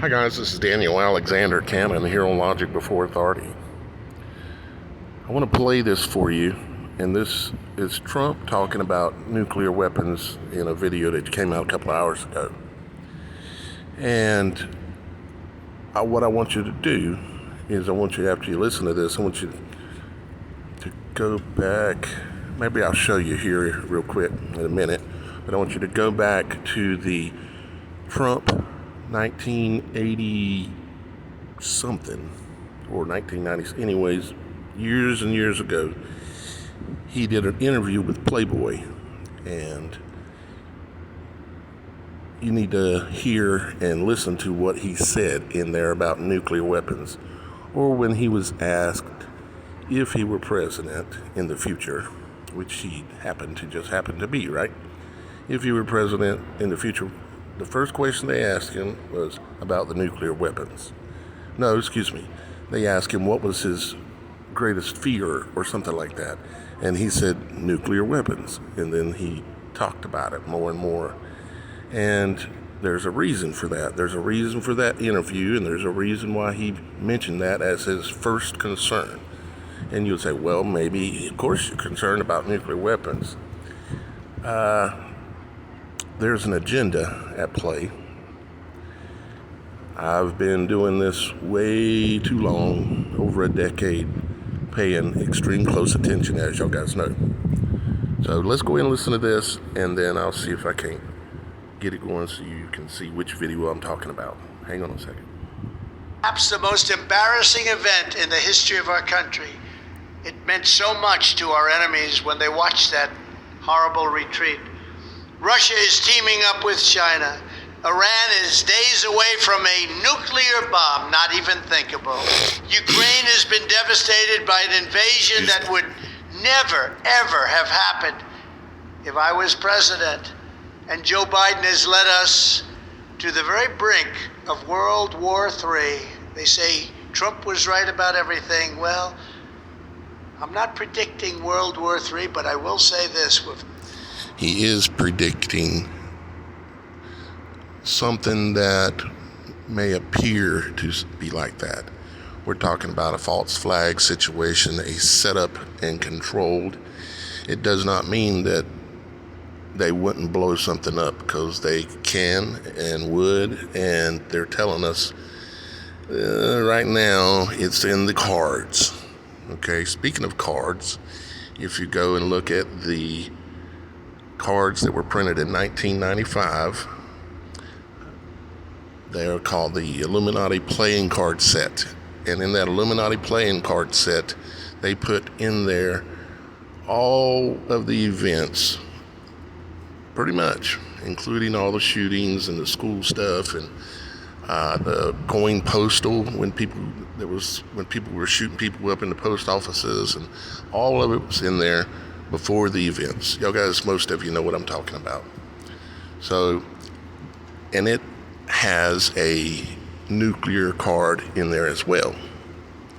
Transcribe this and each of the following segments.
Hi guys, this is Daniel Alexander Cannon here on Logic Before Authority. I want to play this for you, and this is Trump talking about nuclear weapons in a video that came out a couple of hours ago. And what I want you to do is after you listen to this, I want you to go back. Maybe I'll show you here real quick in a minute, but I want you to go back to the Trump 1980 something or 1990s, anyways, years and years ago. He did an interview with Playboy, and you need to hear and listen to what he said in there about nuclear weapons, or when he was asked if he were president in the future, which he happened to be, right? If he were president in the future, the first question they asked him was about the nuclear weapons. No, excuse me. They asked him what was his greatest fear or something like that. And he said nuclear weapons. And then he talked about it more and more. And there's a reason for that. There's a reason for that interview, and there's a reason why he mentioned that as his first concern. And you'll say, well, maybe, of course, you're concerned about nuclear weapons. There's an agenda at play. I've been doing this way too long, over a decade, paying extreme close attention, as y'all guys know. So let's go ahead and listen to this, and then I'll see if I can't get it going so you can see which video I'm talking about. Hang on a second. Perhaps the most embarrassing event in the history of our country. It meant so much to our enemies when they watched that horrible retreat. Russia is teaming up with China. Iran is days away from a nuclear bomb, not even thinkable. Ukraine has been devastated by an invasion that would never, ever have happened if I was president. And Joe Biden has led us to the very brink of World War III. They say Trump was right about everything. Well, I'm not predicting World War III, but I will say this. He is predicting something that may appear to be like that. We're talking about a false flag situation, a setup and controlled. It does not mean that they wouldn't blow something up, because they can and would, and they're telling us right now it's in the cards. Okay, speaking of cards, if you go and look at the cards that were printed in 1995, they are called the Illuminati playing card set. And in that Illuminati playing card set, they put in there all of the events, pretty much, including all the shootings and the school stuff, and the going postal when people were shooting people up in the post offices, and all of it was in there before the events. Y'all guys, most of you know what I'm talking about. So, and it has a nuclear card in there as well,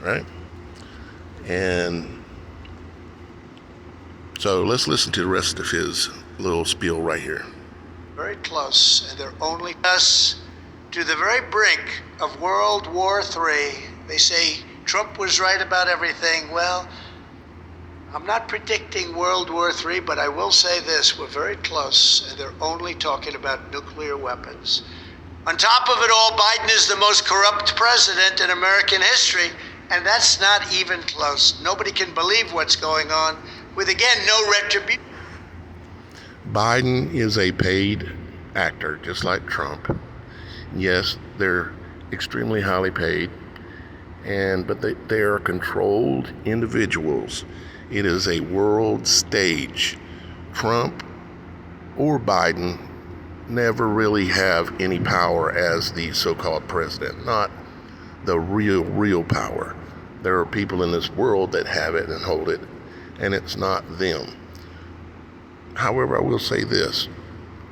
right? And so let's listen to the rest of his little spiel right here. Very close, and they're only us to the very brink of World War III. They say Trump was right about everything. Well, I'm not predicting World War III, but I will say this. We're very close, and they're only talking about nuclear weapons. On top of it all, Biden is the most corrupt president in American history, and that's not even close. Nobody can believe what's going on, with, again, no retribution. Biden is a paid actor, just like Trump. Yes, they're extremely highly paid, but they are controlled individuals. It is a world stage. Trump or Biden never really have any power as the so-called president, not the real power. There are people in this world that have it and hold it, and it's not them. However, I will say this.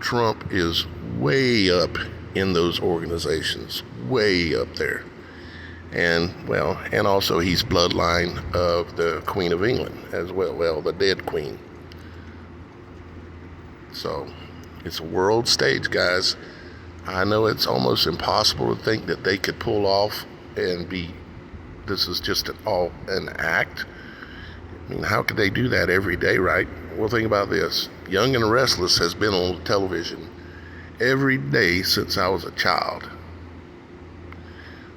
Trump is way up in those organizations, way up there. And also he's bloodline of the Queen of England as well, the dead queen. So it's a world stage, guys. I know it's almost impossible to think that they could pull off and this is just an act. I mean, how could they do that every day, right? Well, think about this. Young and the Restless has been on television every day since I was a child.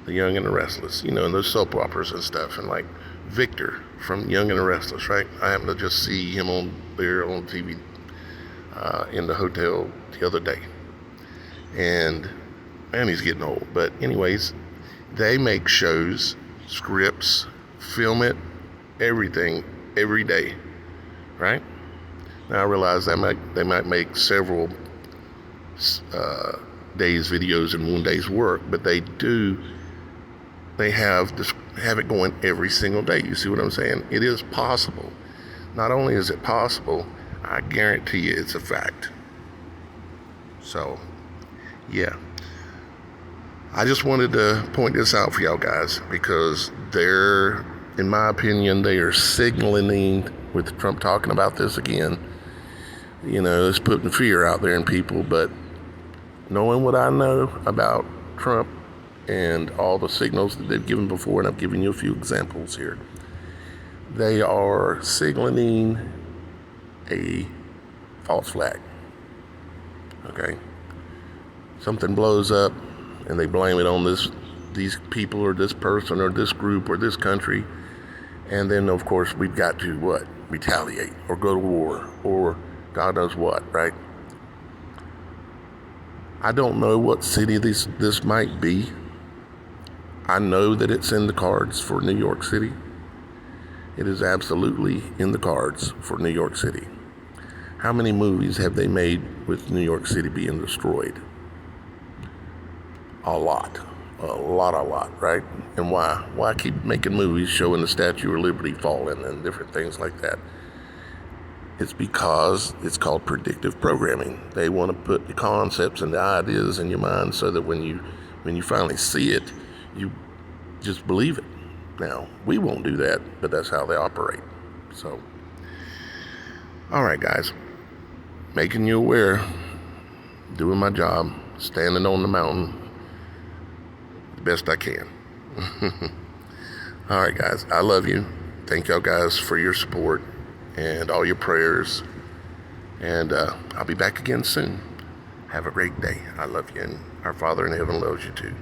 The Young and the Restless, and those soap operas and stuff. And like Victor from Young and the Restless, right? I happened to just see him on TV in the hotel the other day. And man, he's getting old. But anyways, they make shows, scripts, film it, everything, every day, right? Now I realize they might make several days videos in one day's work, but they have it going every single day. You see what I'm saying? It is possible. Not only is it possible, I guarantee you it's a fact. So, yeah. I just wanted to point this out for y'all guys because in my opinion, they are signaling with Trump talking about this again. It's putting fear out there in people, but knowing what I know about Trump and all the signals that they've given before, and I've given you a few examples here, they are signaling a false flag. Okay? Something blows up and they blame it on these people or this person or this group or this country, and then of course we've got to what? Retaliate or go to war or God knows what, right? I don't know what city this might be. I know that it's in the cards for New York City. It is absolutely in the cards for New York City. How many movies have they made with New York City being destroyed? A lot, right? And why? Why keep making movies showing the Statue of Liberty falling and different things like that? It's because it's called predictive programming. They want to put the concepts and the ideas in your mind so that when you finally see it, you just believe it. Now, we won't do that, but that's how they operate. So, all right, guys, making you aware, doing my job, standing on the mountain the best I can. All right, guys, I love you. Thank y'all guys for your support and all your prayers. And I'll be back again soon. Have a great day. I love you, and our Father in heaven loves you too.